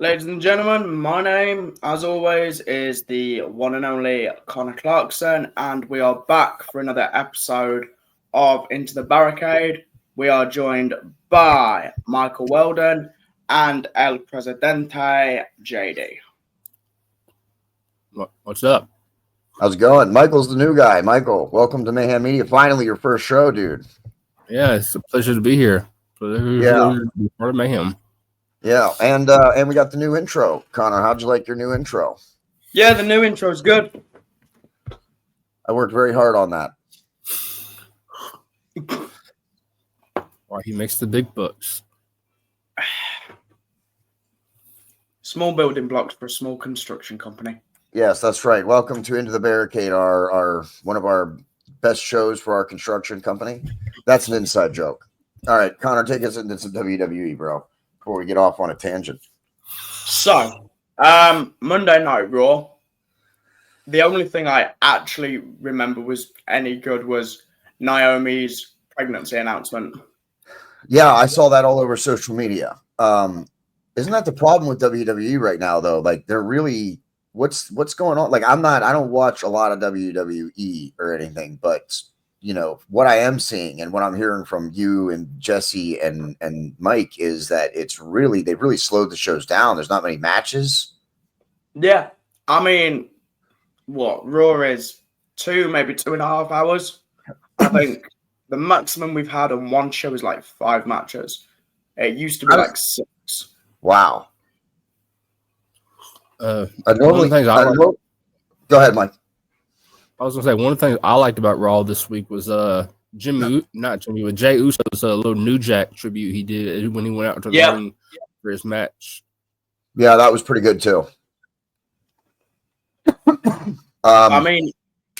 Ladies and gentlemen, my name, as always, is the one and only Connor Clarkson, and we are back for another episode of Into the Barricade. We are joined by Michael Weldon and El Presidente, J.D. What's up? How's it going? Michael's the new guy. Michael, welcome to Mayhem Media. Finally, your first show, dude. Yeah, it's a pleasure to be here. To be part of Mayhem. Yeah, and we got the new intro. Connor, how'd you like your new intro? Yeah, the new intro is good. I worked very hard on that. Why he makes the big bucks. Small building blocks for a small construction company. Yes, that's right. Welcome to Into the Barricade, our one of our best shows for our construction company. That's an inside joke. All right, Connor, take us into some WWE, bro, before we get off on a tangent. So, Monday Night Raw. The only thing I actually remember was any good was Naomi's pregnancy announcement. Yeah, I saw that all over social media. Isn't that the problem with WWE right now, though? Like, they're really what's going on? Like, I don't watch a lot of WWE or anything, but you know what I am seeing and what I'm hearing from you and Jesse and Mike is that they've really slowed the shows down. There's not many matches. Yeah, I mean, what Raw is 2, maybe 2.5 hours. I think the maximum we've had on one show is like 5 matches. It used to be like 6. Wow. Go ahead, Mike. I was gonna say one of the things I liked about Raw this week was Jay Uso's little New Jack tribute he did when he went out to the ring for his match. Yeah, that was pretty good too. I mean,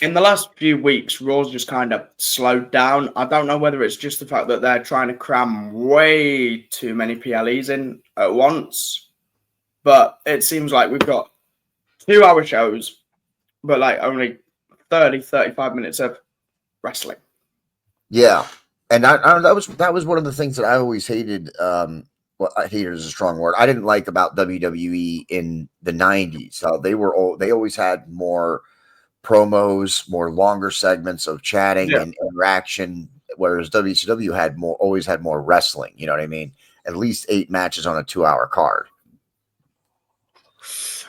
in the last few weeks, Raw's just kind of slowed down. I don't know whether it's just the fact that they're trying to cram way too many PLEs in at once, but it seems like we've got 2-hour shows, but like only 35 minutes of wrestling. Yeah, and that was one of the things that I always hated. Well, hated is a strong word. I didn't like about WWE in the 90s. They always had more promos, more longer segments of chatting and interaction, whereas WCW always had more wrestling. You know what I mean? At least 8 matches on a 2-hour card.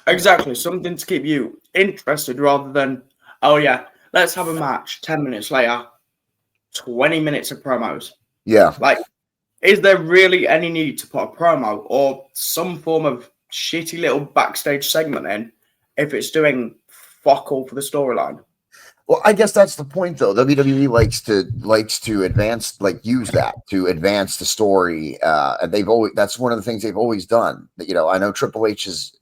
Exactly, something to keep you interested rather than, oh yeah, let's have a match. 10 minutes later, 20 minutes of promos. Yeah, like, is there really any need to put a promo or some form of shitty little backstage segment in if it's doing fuck all for the storyline? Well, I guess that's the point, though. WWE likes to advance, use that to advance the story, and that's one of the things they've always done. You know, I know Triple H has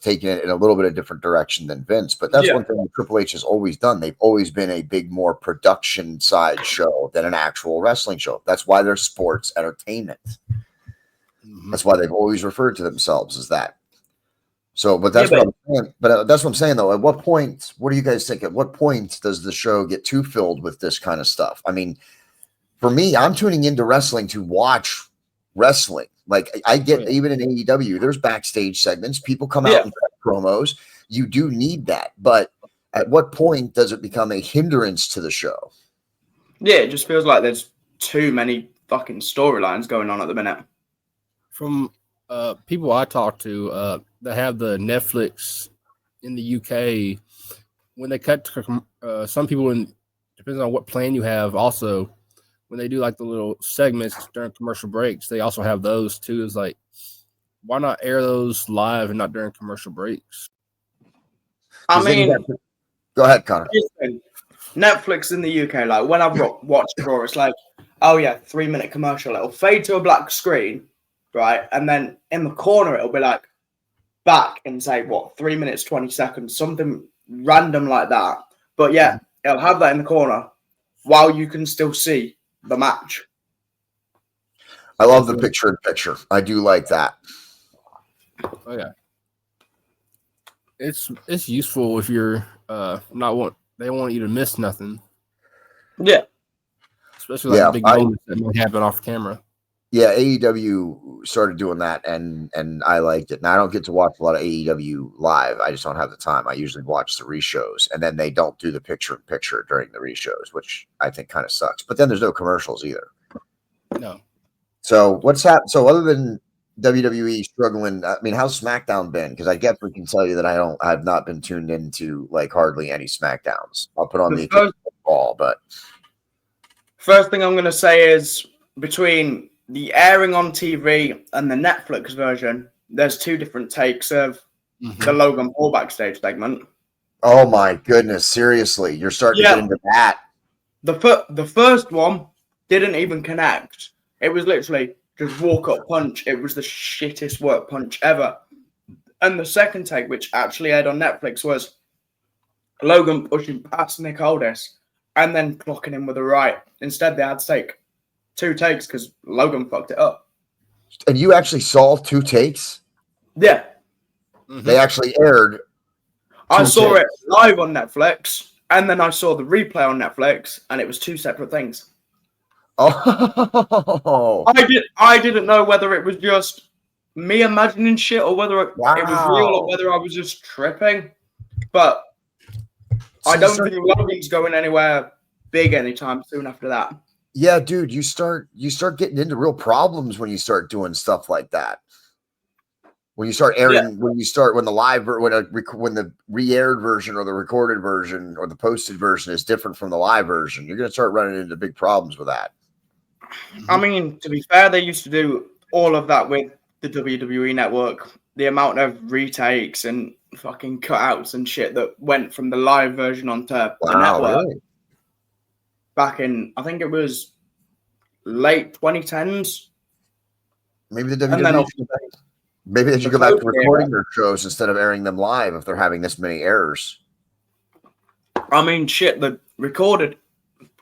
taken it in a little bit of different direction than Vince, but that's one thing that Triple H has always done. They've always been a big, more production side show than an actual wrestling show. That's why they're sports entertainment. Mm-hmm. That's why they've always referred to themselves as that. So, but that's what I'm saying. But that's what I'm saying, though. At what point? What do you guys think? At what point does the show get too filled with this kind of stuff? I mean, for me, I'm tuning into wrestling to watch wrestling. Like, I get, even in AEW, there's backstage segments. People come out and cut promos. You do need that. But at what point does it become a hindrance to the show? Yeah, it just feels like there's too many fucking storylines going on at the minute. From people I talk to that have the Netflix in the UK, when they cut to some people, depends on what plan you have also, when they do like the little segments during commercial breaks, they also have those too. Is like, why not air those live and not during commercial breaks? I mean, go ahead, Connor. Netflix in the UK, like when I've watched Raw, it's like, oh yeah, 3-minute commercial. It'll fade to a black screen, right? And then in the corner, it'll be like back and say, 3 minutes, 20 seconds, something random like that. But yeah, it'll have that in the corner while you can still see the match. I love the picture-in-picture. I do like that. Oh yeah, it's useful if you're they want you to miss nothing. Yeah, especially like big moments that might happen off camera. Yeah, AEW started doing that, and I liked it. Now I don't get to watch a lot of AEW live. I just don't have the time. I usually watch the re-shows, and then they don't do the picture-in-picture during the re-shows, which I think kind of sucks. But then there's no commercials either. No. So what's happened? So other than WWE struggling, I mean, how's SmackDown been? Because I definitely can tell you that I've not been tuned into like hardly any SmackDowns. I'll put on the occasional ball, but first thing I'm going to say is between the airing on TV and the Netflix version, there's two different takes of the Logan Paul backstage segment. Oh my goodness! Seriously, you're starting to get into that. The first one didn't even connect. It was literally just walk up punch. It was the shittest work punch ever. And the second take, which actually aired on Netflix, was Logan pushing past Nick Aldis and then clocking him with a right. Instead, they had to take 2 takes because Logan fucked it up. And you actually saw 2 takes? Yeah. They actually aired. I saw it live on Netflix, and then I saw the replay on Netflix, and it was 2 separate things. Oh. I didn't know whether it was just me imagining shit or whether it was real or whether I was just tripping. But I don't think Logan's going anywhere big anytime soon after that. Yeah, dude, you start getting into real problems when you start doing stuff like that. When you start airing, when the re-aired version or the recorded version or the posted version is different from the live version, you're going to start running into big problems with that. I mean, to be fair, they used to do all of that with the WWE Network. The amount of retakes and fucking cutouts and shit that went from the live version onto the network. Really? Back in, I think it was late 2010s. Maybe the WWE maybe they should go back to recording their shows instead of airing them live if they're having this many errors. I mean, shit, the recorded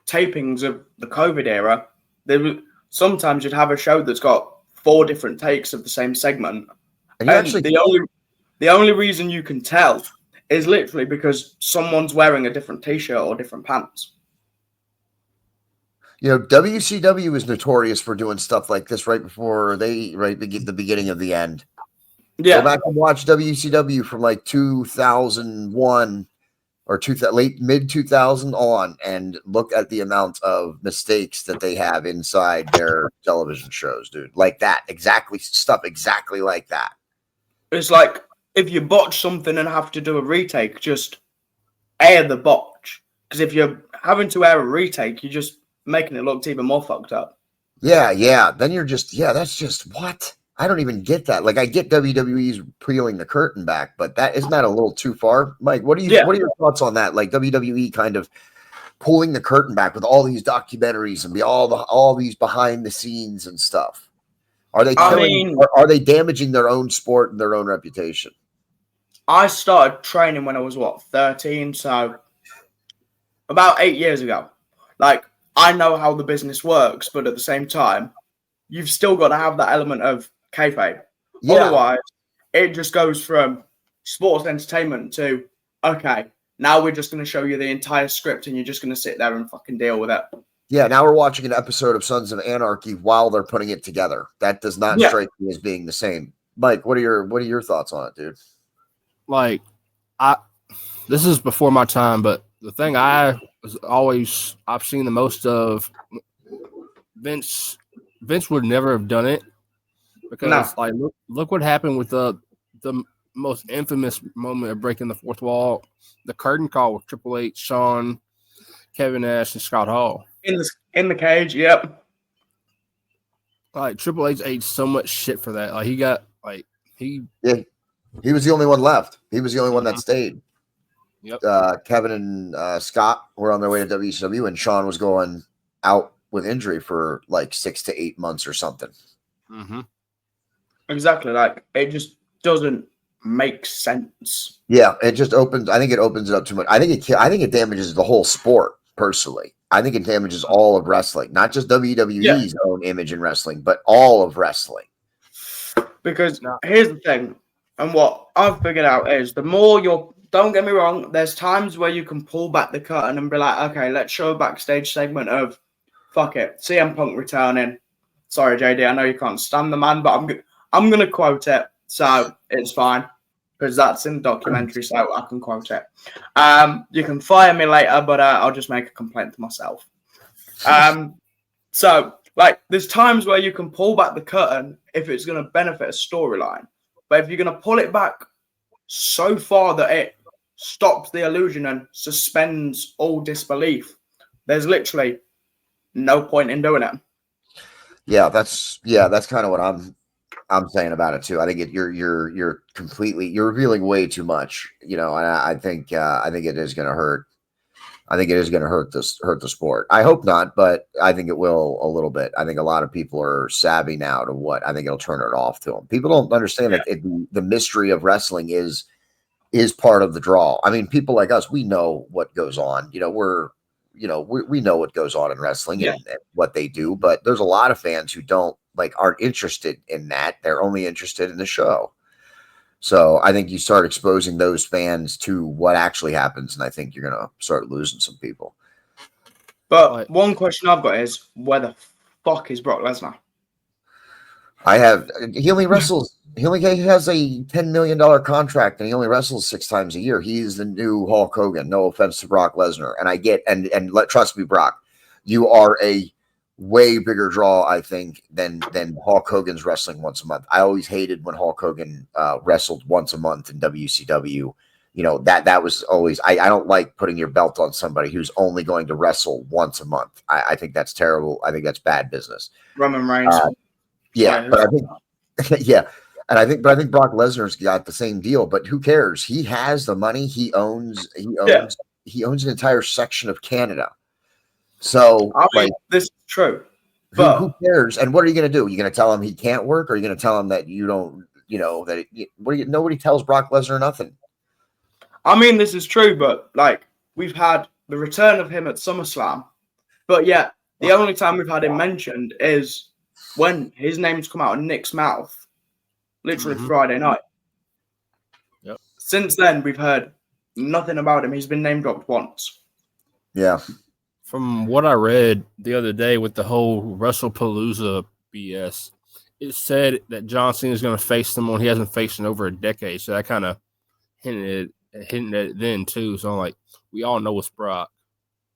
tapings of the COVID era, sometimes you'd have a show that's got 4 different takes of the same segment. And the only reason you can tell is literally because someone's wearing a different t-shirt or different pants. You know, WCW is notorious for doing stuff like this right before the beginning of the end. Yeah. Go back and watch WCW from like 2001 or mid 2000 on and look at the amount of mistakes that they have inside their television shows, dude. Like that. Stuff exactly like that. It's like if you botch something and have to do a retake, just air the botch. Because if you're having to air a retake, you're just making it look even more fucked up. Yeah. Then you're that's just what? I don't even get that. Like I get WWE's peeling the curtain back, but isn't that a little too far? Mike, what are your thoughts on that? Like WWE kind of pulling the curtain back with all these documentaries and all these behind the scenes and stuff. Are they are they damaging their own sport and their own reputation? I started training when I was 13, so about 8 years ago. Like I know how the business works, but at the same time, you've still got to have that element of kayfabe. Yeah. Otherwise, it just goes from sports entertainment to, okay, now we're just going to show you the entire script and you're just going to sit there and fucking deal with it. Yeah, now we're watching an episode of Sons of Anarchy while they're putting it together. That does not strike me as being the same. Mike, what are your thoughts on it, dude? Like, this is before my time, but the thing I've seen the most of, Vince would never have done it because like look what happened with the most infamous moment of breaking the fourth wall, the curtain call with Triple H, Shawn, Kevin Nash, and Scott Hall in the cage. Yep. Like Triple H ate so much shit for that. Like he was the only one left. He was the only one that stayed. Yep. Kevin and Scott were on their way to WCW, and Shawn was going out with injury for like 6 to 8 months or something. Mm-hmm. Exactly. Like it just doesn't make sense. Yeah, it just opens. I think it opens it up too much. I think it damages the whole sport. Personally, I think it damages all of wrestling, not just WWE's own image in wrestling, but all of wrestling. Because here's the thing, and what I've figured out is the more don't get me wrong, there's times where you can pull back the curtain and be like, okay, let's show a backstage segment of, fuck it, CM Punk returning, Sorry, JD, I know you can't stand the man, but I'm going to quote it, so it's fine, because that's in the documentary, so I can quote it. You can fire me later, but I'll just make a complaint to myself. So, like, there's times where you can pull back the curtain if it's going to benefit a storyline, but if you're going to pull it back so far that it stops the illusion and suspends all disbelief, there's literally no point in doing it. Yeah, that's kind of what I'm saying about it too. I think you're revealing way too much, and I think it is going to hurt. I think it is going to hurt the sport. I hope not, but I think it will a little bit. I think a lot of people are savvy now to what I think it'll turn it off to them. People don't understand that the mystery of wrestling is part of the draw. I mean, people like us, we know what goes on. We know what goes on in wrestling and what they do, but there's a lot of fans who aren't interested in that. They're only interested in the show. So I think you start exposing those fans to what actually happens, and I think you're going to start losing some people. But one question I've got is, where the fuck is Brock Lesnar? He only wrestles. He has a $10 million contract, and he only wrestles 6 times a year. He's the new Hulk Hogan. No offense to Brock Lesnar, and trust me, Brock, you are a way bigger draw, I think, than Hulk Hogan's wrestling once a month. I always hated when Hulk Hogan wrestled once a month in WCW. That was always, I don't like putting your belt on somebody who's only going to wrestle once a month. I think that's terrible. I think that's bad business. Roman Reigns. But I think, and I think Brock Lesnar's got the same deal. But who cares? He has the money. He owns an entire section of Canada. So this is true. But who cares? And what are you going to do? You're going to tell him he can't work, or are you going to tell him that you don't? Nobody tells Brock Lesnar nothing. I mean, this is true, but we've had the return of him at SummerSlam, but yet the only time we've had him mentioned is when his name's come out of Nick's mouth, literally Friday night. Yep. Since then, we've heard nothing about him. He's been name dropped once. Yeah. From what I read the other day with the whole WrestlePalooza BS, it said that John Cena is going to face someone he hasn't faced in over a decade. So that kind of hinted at it then too. So I'm like, we all know it's Brock.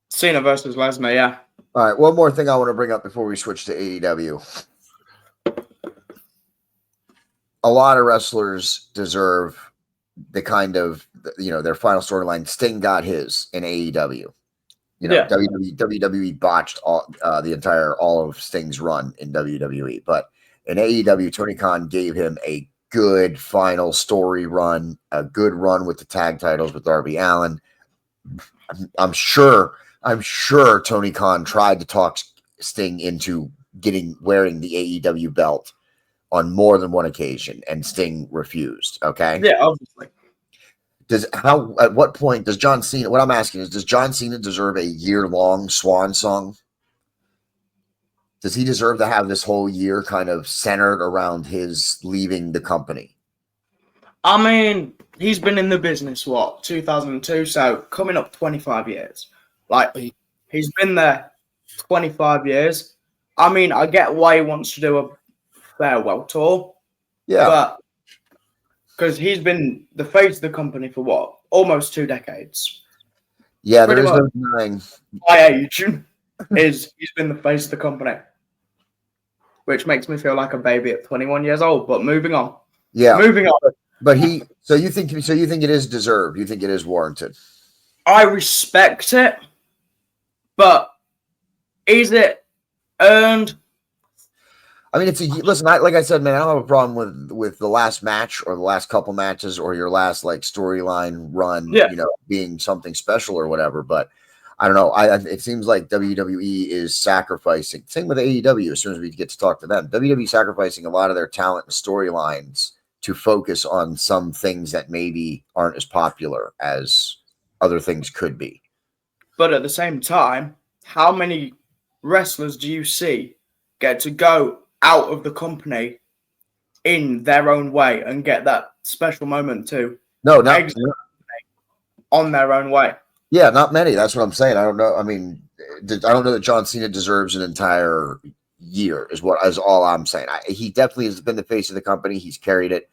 Cena versus Lesnar, yeah. All right, one more thing I want to bring up before we switch to AEW. A lot of wrestlers deserve the kind of, their final storyline. Sting got his in AEW. WWE botched all of Sting's run in WWE, but in AEW, Tony Khan gave him a good final story run, a good run with the tag titles with Darby Allin. I'm sure Tony Khan tried to talk Sting into wearing the AEW belt on more than one occasion, and Sting refused. Okay. Yeah, obviously. At what point does John Cena, what I'm asking is, does John Cena deserve a year-long swan song? Does he deserve to have this whole year kind of centered around his leaving the company? I mean, he's been in the business, 2002, so coming up 25 years. He's been there 25 years. I mean, I get why he wants to do a farewell tour. Yeah. But because he's been the face of the company for almost 2 decades. Yeah, there is no denying. My age he's been the face of the company, which makes me feel like a baby at 21 years old. But moving on. Yeah, moving on. But so you think it is deserved? You think it is warranted? I respect it, but is it earned? I mean, listen. Like I said, man, I don't have a problem with the last match or the last couple matches or your last storyline run, being something special or whatever. But I don't know. It seems like WWE is sacrificing. Same with AEW. As soon as we get to talk to them, WWE sacrificing a lot of their talent and storylines to focus on some things that maybe aren't as popular as other things could be. But at the same time, how many wrestlers do you see get to go out of the company in their own way and get that special moment too? No, not on their own way. Yeah, not many. That's what I'm saying. I don't know. I mean, I don't know that John Cena deserves an entire year is all I'm saying. He definitely has been the face of the company. He's carried it.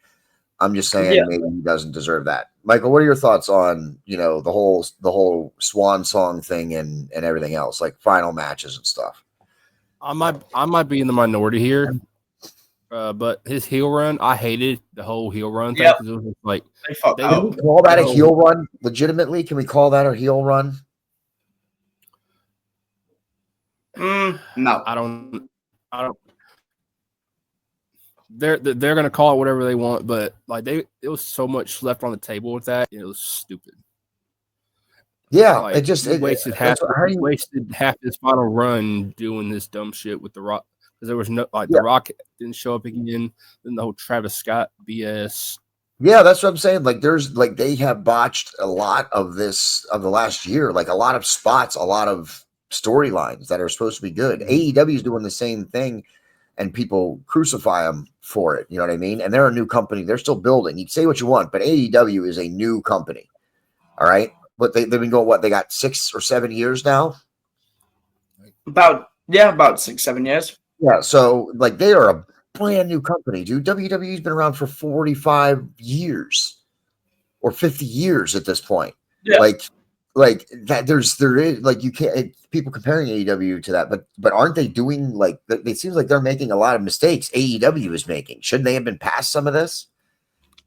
I'm just saying maybe he doesn't deserve that. Michael, what are your thoughts on, the whole swan song thing and everything else, like final matches and stuff? I might be in the minority here. But his heel run, I hated the whole heel run thing because it was like can we call that a heel run? Legitimately, can we call that a heel run? No, I don't. They're gonna call it whatever they want, but like it was so much left on the table with that. It was stupid. Yeah, like, it wasted half his final run doing this dumb shit with The Rock because there was no The Rock didn't show up again. Then the whole Travis Scott BS. Yeah, that's what I'm saying. Like, they have botched a lot of this of the last year. Like a lot of spots, a lot of storylines that are supposed to be good. AEW is doing the same thing, and people crucify them for it. You know what I mean? And they're a new company. They're still building. You can say what you want, but AEW is a new company. All right. But they've been going, they got 6 or 7 years now? About 6-7 years. Yeah. So like they are a brand new company, dude. WWE's been around for 45 years or 50 years at this point. Yeah. Like that there is like you can't people comparing AEW to that, but aren't they doing like it seems like they're making a lot of mistakes AEW is making. Shouldn't they have been past some of this?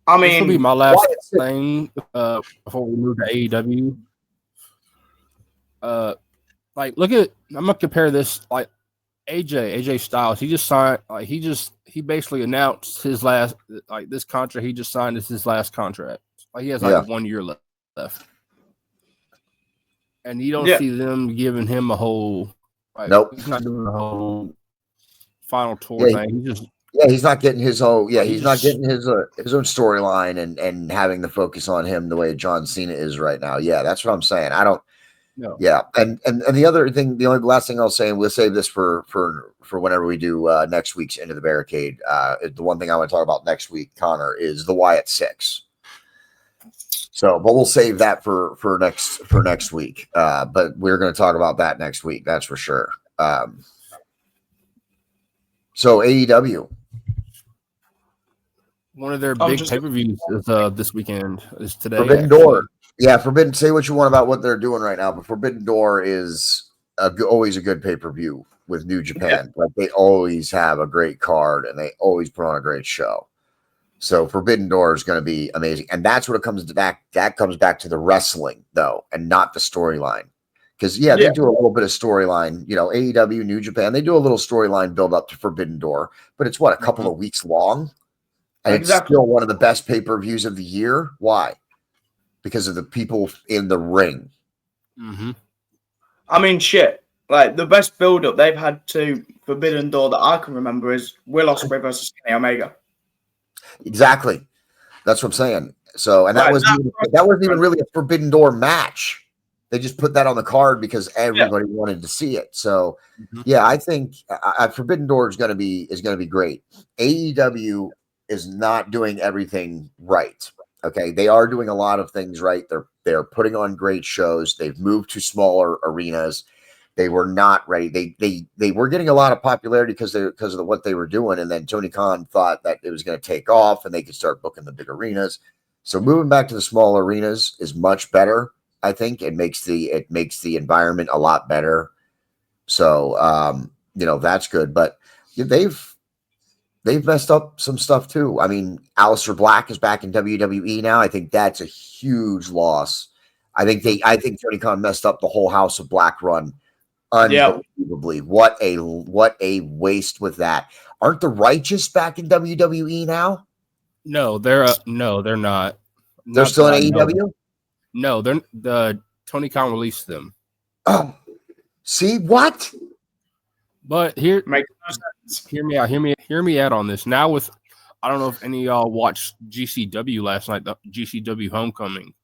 I mean, this will be my last thing before we move to AEW. Like look at I'm gonna compare this like AJ Styles. He just signed he basically announced his last this contract he just signed is his last contract. Like he has 1 year left. And you don't see them giving him a whole nope. He's not doing a whole final tour thing. He's not getting his own. Yeah, he's not getting his own storyline and having the focus on him the way John Cena is right now. Yeah, that's what I'm saying. I don't. No. Yeah, and the other thing, the only last thing I'll say, and we'll save this for whenever we do next week's Into the Barricade. The one thing I want to talk about next week, Connor, is the Wyatt 6. So, but we'll save that for next week. But we're going to talk about that next week. That's for sure. So AEW. One of their big pay-per-views is this weekend, is today. Forbidden Door. Yeah, Forbidden. Say what you want about what they're doing right now, but Forbidden Door is always a good pay-per-view with New Japan. Yeah. Like they always have a great card and they always put on a great show. So Forbidden Door is going to be amazing, and that's what it comes back. That comes back to the wrestling though, and not the storyline. Because they do a little bit of storyline. AEW, New Japan, they do a little storyline build up to Forbidden Door, but it's a couple of weeks long. And it's still one of the best pay-per-views of the year. Why? Because of the people in the ring. Mm-hmm. I mean, shit. Like, the best build-up they've had to Forbidden Door that I can remember is Will Ospreay versus Kenny Omega. Exactly. That's what I'm saying. So, and that wasn't even really a Forbidden Door match. They just put that on the card because everybody wanted to see it. So, I think Forbidden Door is going to be great. AEW is not doing everything right. Okay, they are doing a lot of things right. They're putting on great shows. They've moved to smaller arenas. They were not ready. They were getting a lot of popularity because of what they were doing, and then Tony Khan thought that it was going to take off and they could start booking the big arenas. So moving back to the small arenas is much better. I think it makes the environment a lot better. So that's good. But they've messed up some stuff too. I mean, Aleister Black is back in WWE now. I think that's a huge loss. I think Tony Khan messed up the whole House of Black run unbelievably. What a waste with that. Aren't the Righteous back in WWE now? No, they're not. They're still in AEW? No, the Tony Khan released them. Oh, see what? But hear me out on this. Now I don't know if any of y'all watched GCW last night, the GCW Homecoming.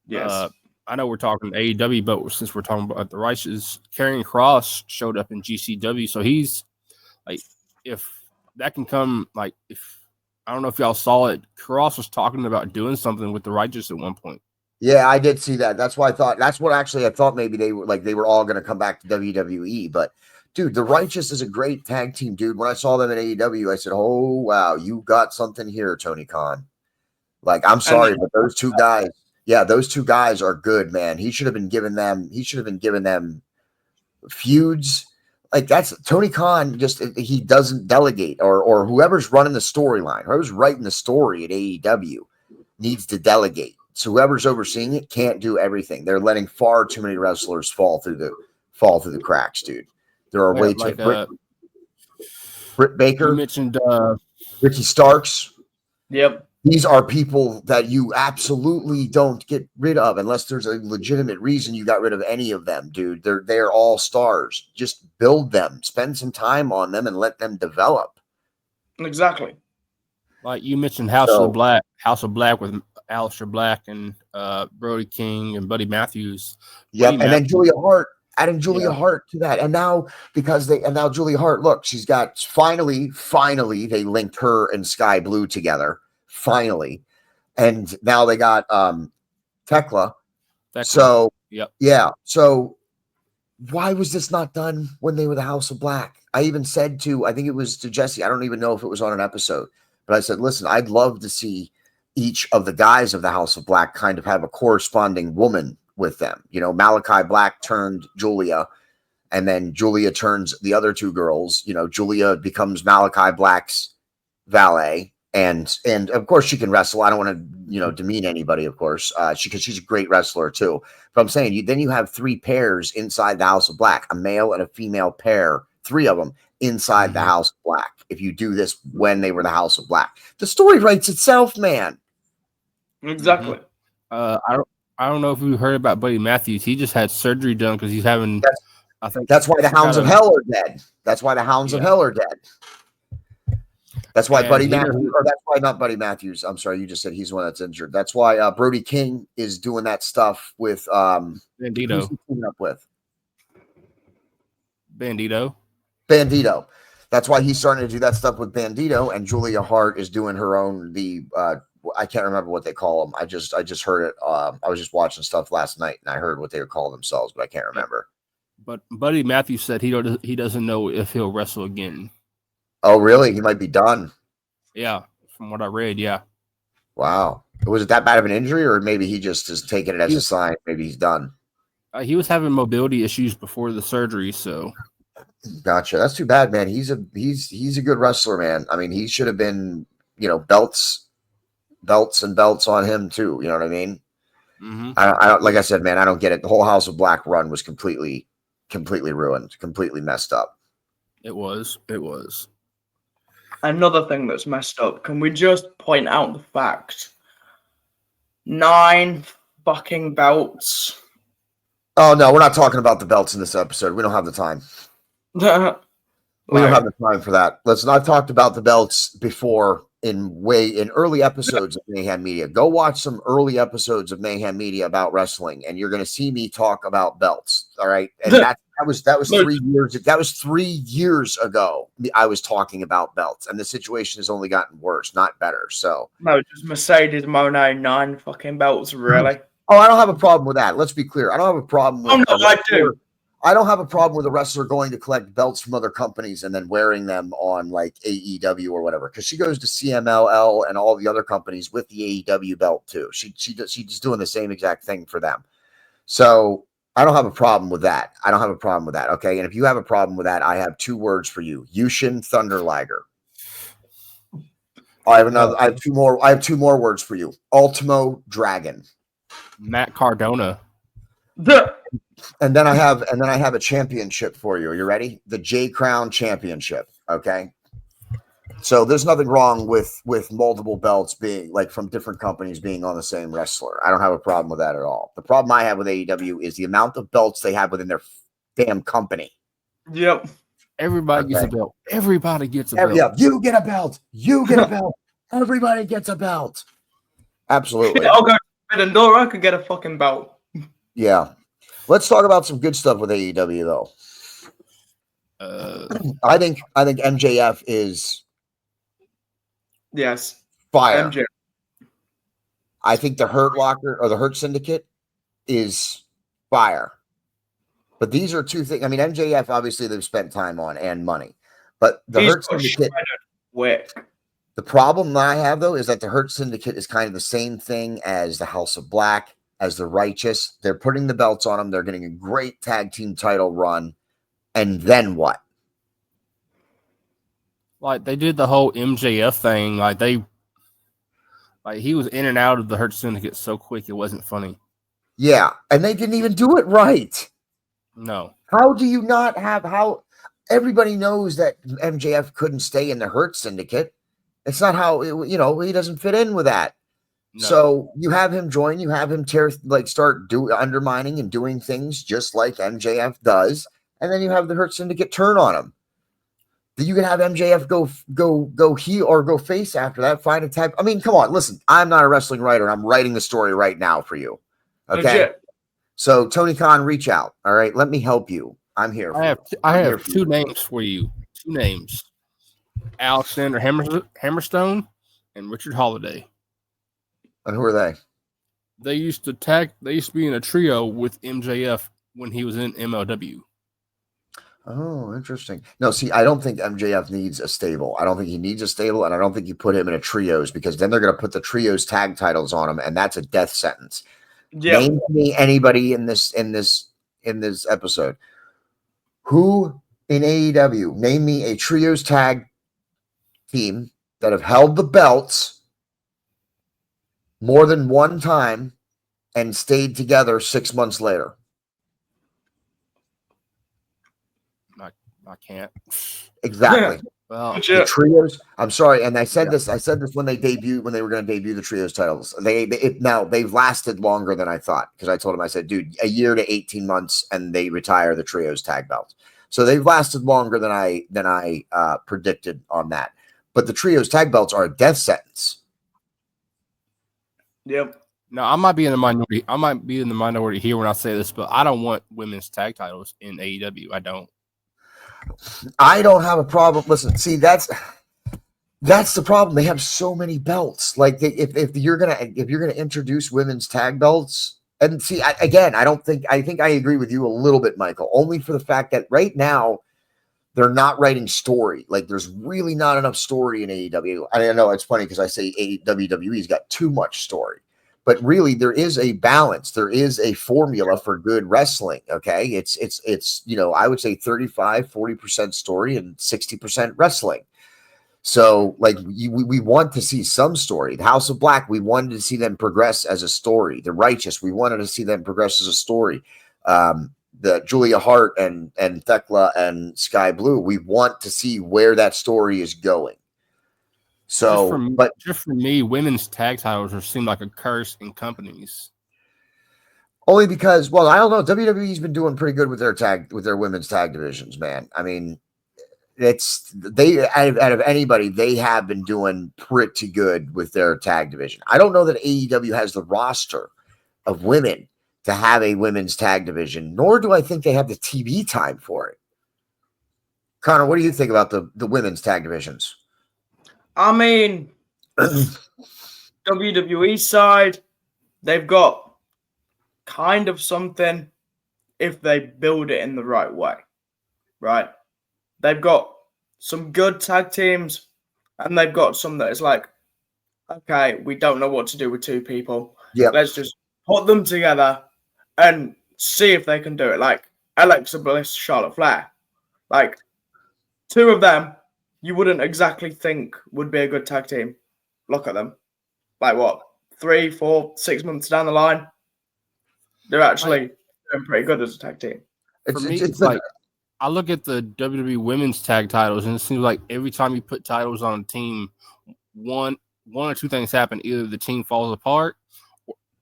Yes. I know we're talking AEW, but since we're talking about the Rices, Karrion Kross showed up in GCW. So he's like, if that can come, like, if I don't know if y'all saw it, Kross was talking about doing something with the Righteous at one point. Yeah, I did see that. That's what I thought maybe they were all going to come back to WWE, but dude, the Righteous is a great tag team, dude. When I saw them in AEW, I said, "Oh wow, you got something here, Tony Khan." Like, I'm sorry, but those two guys, those two guys are good, man. He should have been giving them. He should have been giving them feuds. Like, that's Tony Khan. Just he doesn't delegate, or whoever's running the storyline, whoever's writing the story at AEW needs to delegate. So whoever's overseeing it can't do everything. They're letting far too many wrestlers fall through the cracks, dude. There are way too Britt Baker. You mentioned Ricky Starks. Yep. These are people that you absolutely don't get rid of unless there's a legitimate reason you got rid of any of them, dude. They're all stars. Just build them, spend some time on them, and let them develop. Exactly. Like you mentioned, House of Black with Aleister Black and Brody King and Buddy Matthews. Yep, and then Julia Hart. Adding Julia Hart to that, and now Julia Hart, look, she's got finally they linked her and Sky Blue together. Finally, and now they got Tekla. So so why was this not done when they were the House of Black? I even said I think it was to Jesse, I don't even know if it was on an episode, but I said, listen, I'd love to see each of the guys of the House of Black kind of have a corresponding woman with them. You know, Malachi Black turned Julia, and then Julia turns the other two girls. You know, Julia becomes Malachi Black's valet. And of course she can wrestle. I don't want to, demean anybody, of course, because she's a great wrestler too. But I'm saying then you have three pairs inside the House of Black, a male and a female pair, three of them inside the House of Black. If you do this when they were the House of Black, the story writes itself, man. Exactly. I don't know if you heard about Buddy Matthews. He just had surgery done because he's having. I think that's why the Hounds of Hell are dead. That's why the Hounds of Hell are dead. That's why Buddy Matthews, or that's why not Buddy Matthews. I'm sorry, you just said he's the one that's injured. That's why Brody King is doing that stuff with Bandito. Who's he teaming up with? Bandito. That's why he's starting to do that stuff with Bandito, and Julia Hart is doing her own. I can't remember what they call them. I just heard it. I was just watching stuff last night, and I heard what they were calling themselves, but I can't remember. But Buddy Matthews said he doesn't know if he'll wrestle again. Oh, really? He might be done. Yeah, from what I read, yeah. Wow. Was it that bad of an injury, or maybe he just is taking it as a sign? Maybe he's done. He was having mobility issues before the surgery, so. Gotcha. That's too bad, man. He's a good wrestler, man. I mean, he should have been, belts and belts on him too. You know what I mean? Mm-hmm. I don't, like I said, man, I don't get it. The whole House of Black run was completely ruined, completely messed up. It was. Another thing that's messed up, can we just point out the fact 9 fucking belts? Oh, no, we're not talking about the belts in this episode. We don't have the time. We don't have the time for that. Listen, I've talked about the belts before in early episodes of Mayhem Media. Go watch some early episodes of Mayhem Media about wrestling, and you're going to see me talk about belts. All right, and that was 3 years. That was 3 years ago. I was talking about belts, and the situation has only gotten worse, not better. So no, just Mercedes Monet 9 fucking belts, really. Oh, I don't have a problem with that. Let's be clear. I don't have a problem with. Oh no, I do. I don't have a problem with a wrestler going to collect belts from other companies and then wearing them on like AEW or whatever, because she goes to CMLL and all the other companies with the AEW belt too. She's doing the same exact thing for them. So I don't have a problem with that. Okay. And if you have a problem with that, I have 2 words for you. Yushin Thunder Liger. I have 2 more. I have 2 more words for you. Ultimo Dragon. Matt Cardona. And then I have a championship for you. Are you ready? The J Crown Championship. Okay. So there's nothing wrong with multiple belts being like from different companies being on the same wrestler. I don't have a problem with that at all. The problem I have with AEW is the amount of belts they have within their damn company. Yep. Everybody gets a belt. Everybody gets a belt. Yeah, you get a belt. You get a belt. Everybody gets a belt. Absolutely. I'll go to Pandora. I could get a fucking belt. Yeah. Let's talk about some good stuff with AEW though. I think MJF is fire. MJF. I think the Hurt Locker or the Hurt Syndicate is fire. But these are two things. I mean, MJF, obviously, they've spent time on and money. But the He's Hurt got Syndicate, quick. the problem that I have, though, is that the Hurt Syndicate is kind of the same thing as the House of Black, as the Righteous. They're putting the belts on them. They're getting a great tag team title run. And then what? Like they did the whole MJF thing. Like he was in and out of the Hurt Syndicate so quick it wasn't funny. Yeah. And they didn't even do it right. No. How do you not have everybody knows that MJF couldn't stay in the Hurt Syndicate? It's not how, he doesn't fit in with that. No. So you have him join, you have him start undermining and doing things just like MJF does. And then you have the Hurt Syndicate turn on him. You can have MJF go heel or go face after that. Find a type. I mean, come on, listen. I'm not a wrestling writer. I'm writing the story right now for you. Okay. Legit. So Tony Khan, reach out. All right, let me help you. I'm here. I have two names for you. Two names: Alexander Hammerstone and Richard Holiday. And who are they? They used to be in a trio with MJF when he was in MLW. Oh, interesting. No, see, I don't think MJF needs a stable. I don't think he needs a stable, and I don't think you put him in a trios because then they're going to put the trios tag titles on him, and that's a death sentence. Yeah. Name me anybody in this episode. Who in AEW? Name me a trios tag team that have held the belts more than one time and stayed together 6 months later. I can't. Exactly. Well, the trios. I'm sorry, and I said this when they were going to debut the trios titles. They've lasted longer than I thought because I told them, I said, dude, a year to 18 months, and they retire the trios tag belts. So they've lasted longer than I predicted on that. But the trios tag belts are a death sentence. Yep. No, I might be in the minority. I might be in the minority here when I say this, but I don't want women's tag titles in AEW. I don't. I don't have a problem. Listen, see, that's the problem. They have so many belts. Like if you're gonna introduce women's tag belts, and see, I think I agree with you a little bit, Michael, only for the fact that right now they're not writing story. Like there's really not enough story in AEW. I know it's funny because I say WWE's got too much story. But really, there is a balance. There is a formula for good wrestling. Okay, it's I would say 35-40% story and 60% wrestling. So like we want to see some story. The House of Black, we wanted to see them progress as a story. The Righteous, we wanted to see them progress as a story. The Julia Hart and Thekla and Sky Blue, we want to see where that story is going. So, just for me, women's tag titles seem like a curse in companies. Only because, well, I don't know. WWE's been doing pretty good with their women's tag divisions, man. I mean, out of anybody, they have been doing pretty good with their tag division. I don't know that AEW has the roster of women to have a women's tag division, nor do I think they have the TV time for it. Connor, what do you think about the women's tag divisions? I mean, WWE side, they've got kind of something if they build it in the right way, right? They've got some good tag teams, and they've got some that is like, okay, we don't know what to do with two people. Yeah, let's just put them together and see if they can do it. Like Alexa Bliss, Charlotte Flair, like two of them. You wouldn't exactly think would be a good tag team. Look at them. Like what? 3, 4, 6 months down the line, they're actually doing pretty good as a tag team. For me, it's like I look at the WWE women's tag titles, and it seems like every time you put titles on a team, one or two things happen. Either the team falls apart,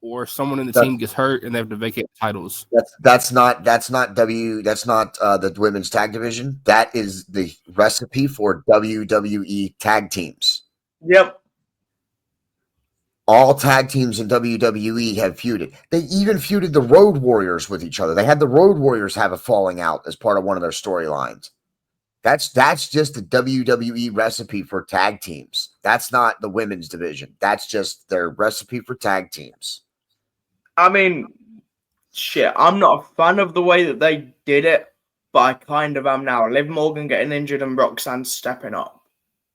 or someone in the team gets hurt and they have to vacate titles. That's not the women's tag division. That is the recipe for WWE tag teams. Yep. All tag teams in WWE have feuded. They even feuded the Road Warriors with each other. They had the Road Warriors have a falling out as part of one of their storylines. That's just the WWE recipe for tag teams. That's not the women's division. That's just their recipe for tag teams. I mean, shit, I'm not a fan of the way that they did it, but I kind of am now. Liv Morgan getting injured and Roxanne stepping up.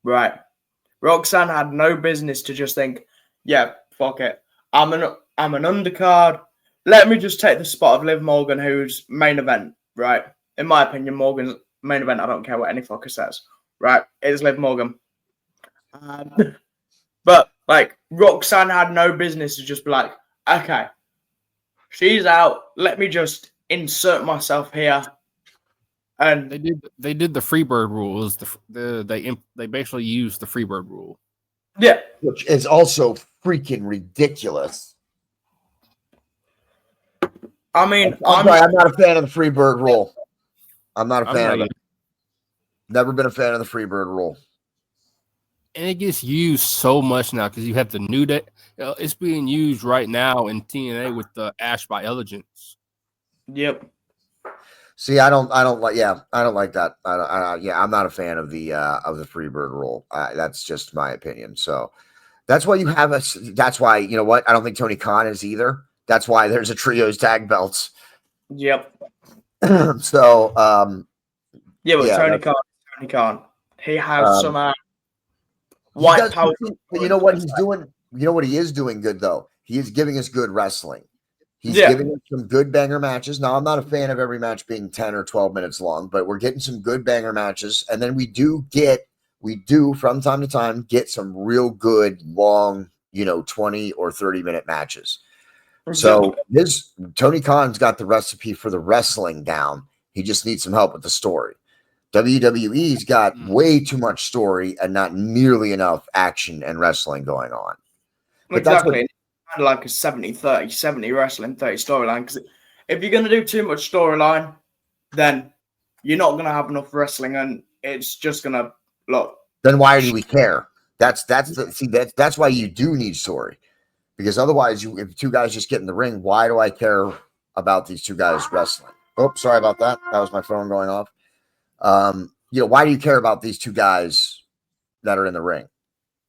Right. Roxanne had no business to just think, yeah, fuck it. I'm an undercard. Let me just take the spot of Liv Morgan, who's main event, right? In my opinion, Morgan's main event, I don't care what any fucker says, right? It's Liv Morgan. But, like, Roxanne had no business to just be like, okay, she's out. Let me just insert myself here. And they did the Freebird rule. They basically used the Freebird rule. Yeah. Which is also freaking ridiculous. I mean, I'm not a fan of the Freebird rule. I'm not a fan of it. Never been a fan of the Freebird rule. And it gets used so much now because you have the New Day. It's being used right now in TNA with the Ash by Elegance. Yep. See, I don't like that. I'm not a fan of the Freebird rule. That's just my opinion. So that's why that's why, you know what? I don't think Tony Khan is either. That's why there's a trios tag belts. Yep. So, Tony Khan, he has some white power. But you know what he's doing? You know what he is doing good though? He is giving us good wrestling. He's giving us some good banger matches. Now, I'm not a fan of every match being 10 or 12 minutes long, but we're getting some good banger matches. And then we do from time to time get some real good long, 20 or 30-minute matches. So Tony Khan's got the recipe for the wrestling down. He just needs some help with the story. WWE's got way too much story and not nearly enough action and wrestling going on. But exactly. Kind of like a 70-30, 70 wrestling, 30 storyline. Because if you're going to do too much storyline, then you're not going to have enough wrestling, and it's just going to look. Then why do we care? That's why you do need story, because otherwise, if two guys just get in the ring, why do I care about these two guys wrestling? Oh, sorry about that. That was my phone going off. Why do you care about these two guys that are in the ring?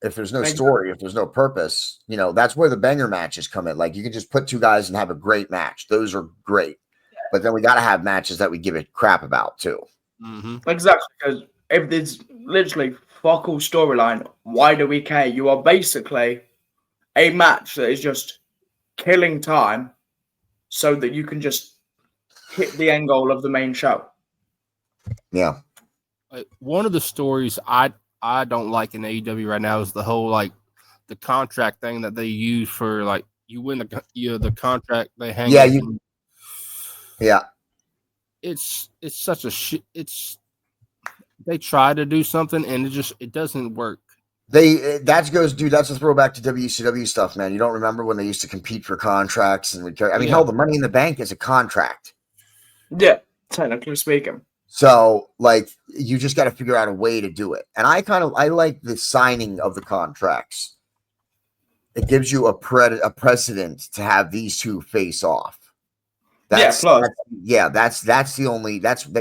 If there's no story, if there's no purpose, that's where the banger matches come in. Like, you can just put two guys and have a great match. Those are great. But then we got to have matches that we give a crap about too. Mm-hmm. Exactly. Because if there's literally fuck all storyline, why do we care? You are basically a match that is just killing time so that you can just hit the end goal of the main show. Yeah. One of the stories I don't like in AEW right now is the whole the contract thing that they use for you win the contract, they hang. It's such a shit. They try to do something and it doesn't work. That's a throwback to WCW stuff, man. You don't remember when they used to compete for contracts and hell, the Money in the Bank is a contract. Yeah, technically speaking. So, you just got to figure out a way to do it. And I like the signing of the contracts. It gives you a precedent to have these two face off. That's that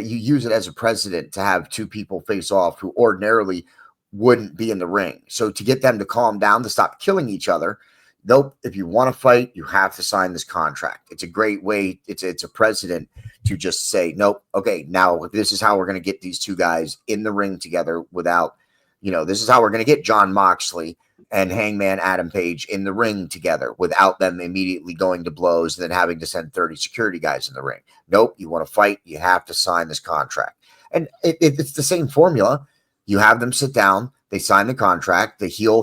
you use it as a precedent to have two people face off who ordinarily wouldn't be in the ring. So to get them to calm down, to stop killing each other, nope. If you want to fight, you have to sign this contract. It's a great way. It's a precedent to just say, nope. Okay, now this is how we're going to get these two guys in the ring together without, this is how we're going to get Jon Moxley and Hangman Adam Page in the ring together without them immediately going to blows and then having to send 30 security guys in the ring. Nope. You want to fight, you have to sign this contract. And it's the same formula. You have them sit down, they sign the contract, the heel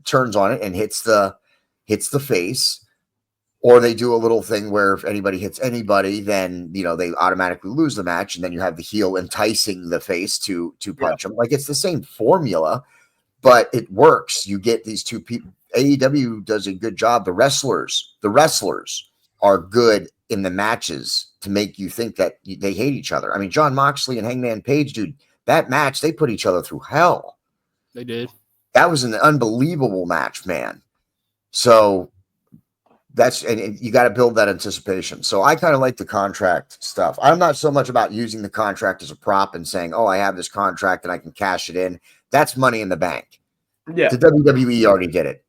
turns on it and hits the face, or they do a little thing where if anybody hits anybody, then they automatically lose the match, and then you have the heel enticing the face to punch them. It's the same formula, but it works. You get these two people. AEW does a good job. The wrestlers are good in the matches to make you think that they hate each other. I mean, Jon Moxley and Hangman Page, dude, that match, they put each other through hell. They did. That was an unbelievable match, man. So and you got to build that anticipation. So I kind of like the contract stuff. I'm not so much about using the contract as a prop and saying, oh, I have this contract and I can cash it in. That's Money in the Bank. Yeah. The WWE already did it.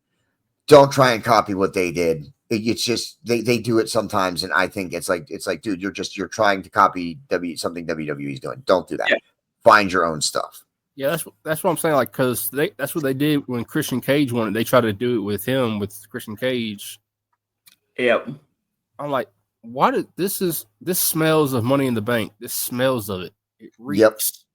Don't try and copy what they did. It's just they do it sometimes, and I think it's like, dude, you're trying to copy something WWE's doing. Don't do that. Yeah. Find your own stuff. Yeah, that's what I'm saying. Like, because that's what they did when Christian Cage won it. They tried to do it with him, with Christian Cage. Yep. I'm like, why did this smells of Money in the Bank? This smells of it. It reeks.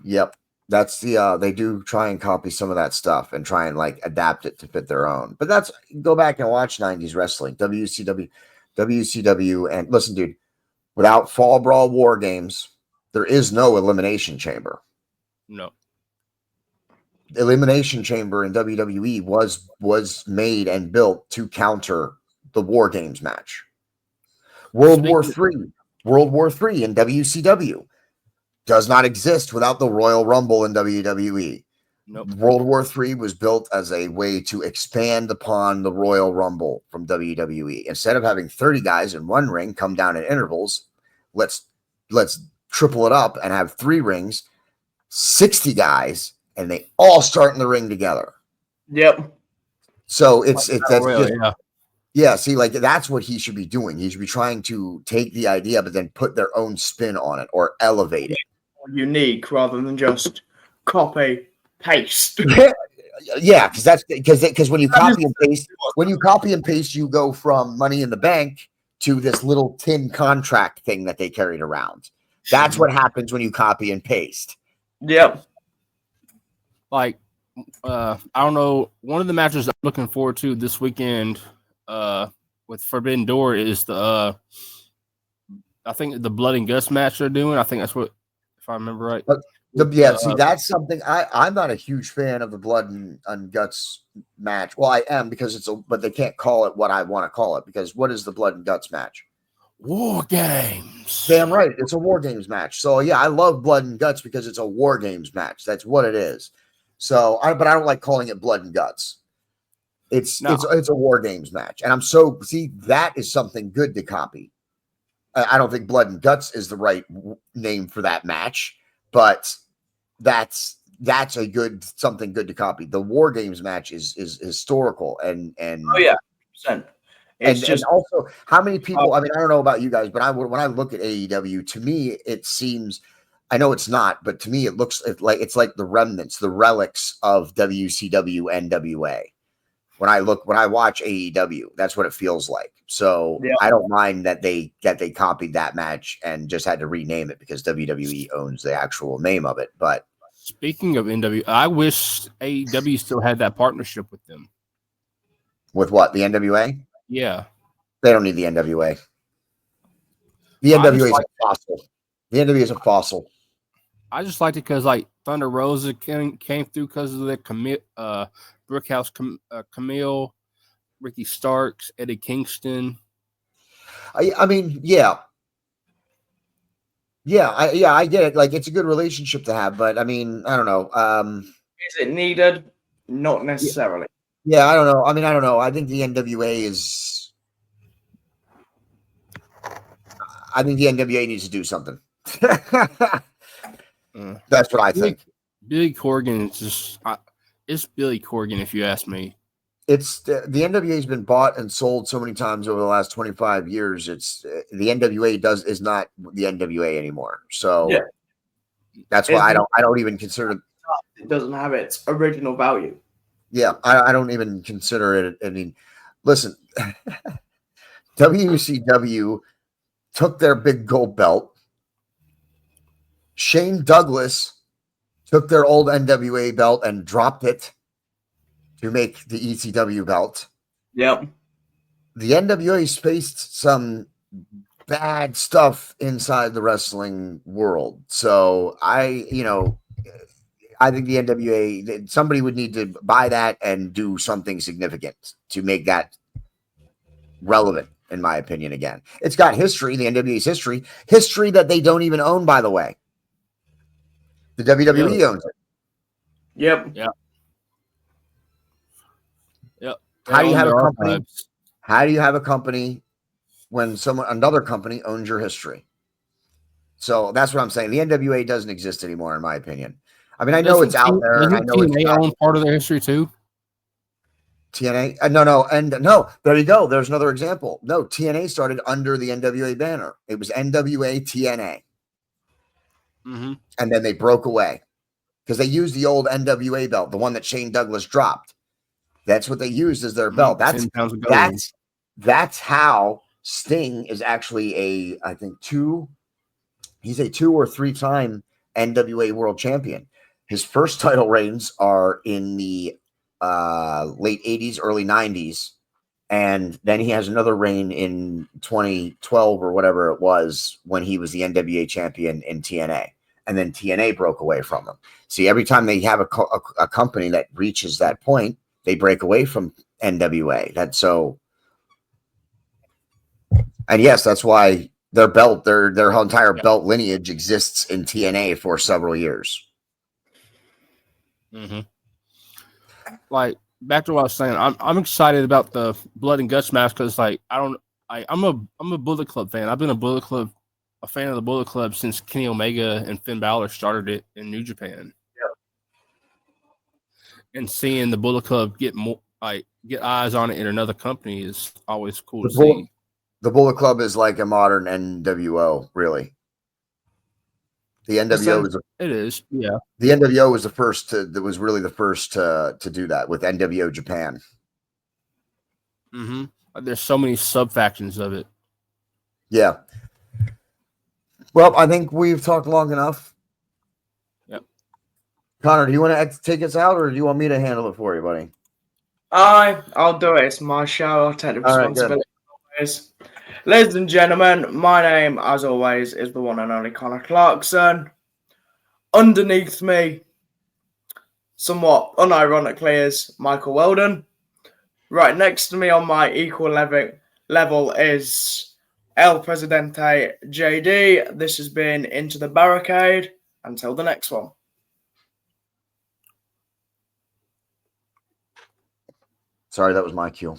Yep. That's they do try and copy some of that stuff and try and like adapt it to fit their own. But go back and watch 90s wrestling, WCW, and listen, dude, without Fall Brawl War Games, there is no Elimination Chamber. No. Elimination Chamber in WWE was made and built to counter the War Games match. World War III in WCW does not exist without the Royal Rumble in WWE. Nope. World War III was built as a way to expand upon the Royal Rumble from WWE. Instead of having 30 guys in one ring come down in intervals, let's triple it up and have 3 rings, 60 guys, and they all start in the ring together. Yep. So that's really, just, yeah. See, like that's what he should be doing. He should be trying to take the idea, but then put their own spin on it or elevate it. Unique rather than just copy paste. Yeah, because when you copy and paste, you go from Money in the Bank to this little tin contract thing that they carried around. That's what happens when you copy and paste. Yep. Like, I don't know. One of the matches I'm looking forward to this weekend with Forbidden Door is I think the Blood and Guts match they're doing. I think that's what, if I remember right. See, that's something I'm not a huge fan of the Blood and Guts match. Well, I am because but they can't call it what I want to call it, because what is the Blood and Guts match? War Games. Damn right, it's a War Games match. So yeah, I love Blood and Guts because it's a War Games match. That's what it is. So, but I don't like calling it Blood and Guts. It's a War Games match, and that is something good to copy. I don't think Blood and Guts is the right name for that match, but that's something good to copy. The War Games match is historical and oh yeah, 100%. And also, how many people? I mean, I don't know about you guys, but when I look at AEW, to me, it seems. I know it's not, but to me, it looks like it's like the remnants, the relics of WCW NWA. When I watch AEW, that's what it feels like. So yeah. I don't mind that they copied that match and just had to rename it because WWE owns the actual name of it. But speaking of NWA, I wish AEW still had that partnership with them. With what? The NWA? Yeah. They don't need the NWA. The NWA is a fossil. The NWA is a fossil. I just liked it because like Thunder Rosa came through because of the Brickhouse Camille, Ricky Starks, Eddie Kingston. I mean, yeah. I get it. Like, it's a good relationship to have, but I mean, I don't know. Is it needed? Not necessarily. Yeah, I don't know. I mean, I don't know. I think the NWA is. I think the NWA needs to do something. That's what I think. Billy Corgan is just. It's Billy Corgan, if you ask me. It's the NWA has been bought and sold so many times over the last 25 years. It's the NWA is not the NWA anymore. So yeah. That's why I don't even consider it doesn't have its original value. Yeah, I don't even consider it. I mean, listen, WCW took their big gold belt. Shane Douglas took their old NWA belt and dropped it to make the ECW belt. Yep. The NWA faced some bad stuff inside the wrestling world. So I think the NWA, somebody would need to buy that and do something significant to make that relevant, in my opinion. Again, it's got history, the NWA's history that they don't even own, by the way. The WWE owns it. Yep. Yep. How do you have a company? How do you have a company when another company owns your history? So that's what I'm saying. The NWA doesn't exist anymore, in my opinion. I mean, I know it's out there. I know they own part of their history too. TNA. No. There you go. There's another example. No, TNA started under the NWA banner. It was NWA TNA, and then they broke away because they used the old NWA belt, the one that Shane Douglas dropped. That's what they used as their belt. 10 pounds of gold. That's how Sting is actually he's a 2 or 3 time NWA world champion. His first title reigns are in the late 80s, early 90s. And then he has another reign in 2012 or whatever it was when he was the NWA champion in TNA. And then TNA broke away from him. See, every time they have a company that reaches that point, they break away from NWA. That's so. And yes, that's why their belt, their entire belt lineage exists in TNA for several years. Like back to what I was saying, I'm excited about the Blood and Guts match because like I'm a Bullet Club fan. I've been a fan of the Bullet Club since Kenny Omega and Finn Balor started it in New Japan. And seeing the Bullet Club get eyes on it in another company is always cool to see. The Bullet Club is like a modern NWO, really. The NWO is the NWO was really the first to do that with NWO Japan. There's so many sub factions of it. Yeah. Well, I think we've talked long enough. Yep. Connor, do you want to take us out, or do you want me to handle it for you, buddy? I'll do it. It's my show. I'll take the responsibility. Ladies and gentlemen, my name, as always, is the one and only Connor Clarkson. Underneath me, somewhat unironically, is Michael Weldon. Right next to me on my equal level is El Presidente J.D. This has been Into the Barricade. Until the next one. Sorry, that was my cue.